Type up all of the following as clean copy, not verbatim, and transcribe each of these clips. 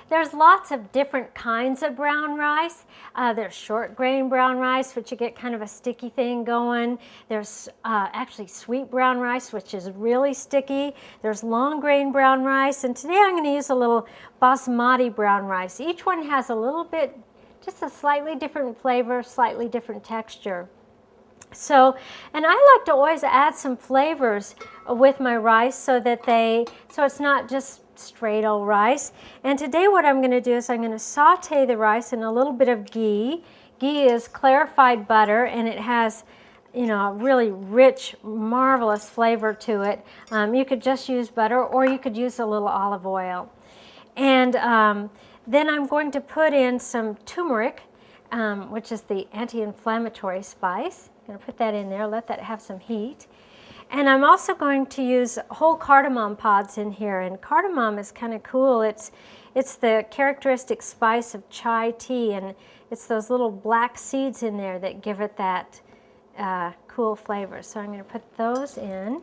There's lots of different kinds of brown rice. There's short grain brown rice, which you get kind of a sticky thing going. There's actually sweet brown rice, which is really sticky. There's long grain brown rice, and today I'm going to use a little basmati brown rice. Each one has a little bit, just a slightly different flavor, slightly different texture. So, and I like to always add some flavors with my rice so it's not just straight old rice. And today what I'm going to do is I'm going to saute the rice in a little bit of ghee. Ghee is clarified butter, and it has, you know, a really rich, marvelous flavor to it. You could just use butter, or you could use a little olive oil. And then I'm going to put in some turmeric, which is the anti-inflammatory spice. I'm going to put that in there, let that have some heat. And I'm also going to use whole cardamom pods in here, and cardamom is kind of cool. It's the characteristic spice of chai tea, and it's those little black seeds in there that give it that cool flavor. So I'm going to put those in,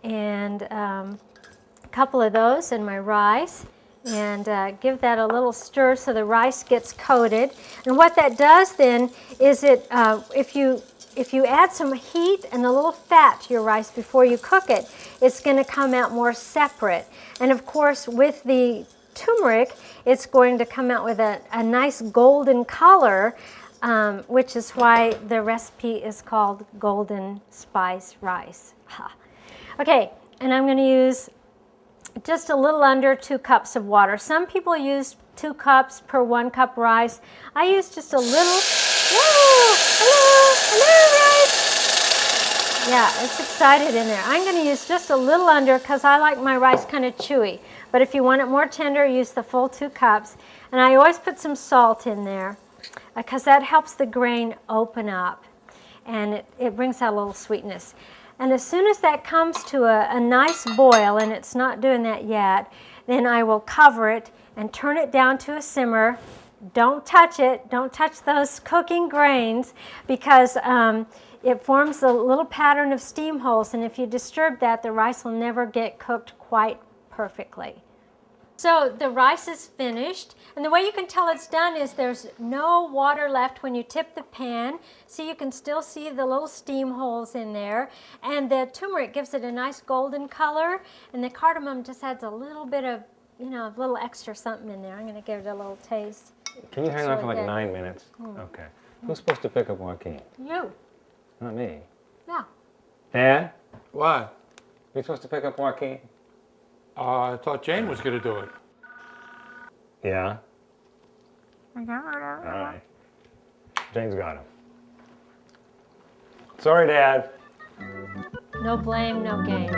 and a couple of those in my rice, and give that a little stir so the rice gets coated. And what that does then is if you add some heat and a little fat to your rice before you cook it, it's going to come out more separate. And of course, with the turmeric, it's going to come out with a nice golden color, which is why the recipe is called golden spice rice. Ha. Okay, and I'm going to use just a little under 2 cups of water. Some people use 2 cups per 1 cup rice. I use just a little. Whoa! Hello, rice. Yeah, it's excited in there. I'm going to use just a little under because I like my rice kind of chewy. But if you want it more tender, use the full 2 cups. And I always put some salt in there because that helps the grain open up, and it brings out a little sweetness. And as soon as that comes to a nice boil, and it's not doing that yet, then I will cover it and turn it down to a simmer. Don't touch it. Don't touch those cooking grains, because it forms a little pattern of steam holes, and if you disturb that, the rice will never get cooked quite perfectly. So the rice is finished, and the way you can tell it's done is there's no water left when you tip the pan. See, you can still see the little steam holes in there, and the turmeric gives it a nice golden color, and the cardamom just adds a little bit of, you know, a little extra something in there. I'm going to give it a little taste. Can you hang on for like 9 minutes? Okay. Who's supposed to pick up Joaquin? You. Not me. Yeah. Dad? What? You're supposed to pick up Joaquin? I thought Jane was going to do it. Yeah? All right. Jane's got him. Sorry, Dad. No blame, no game.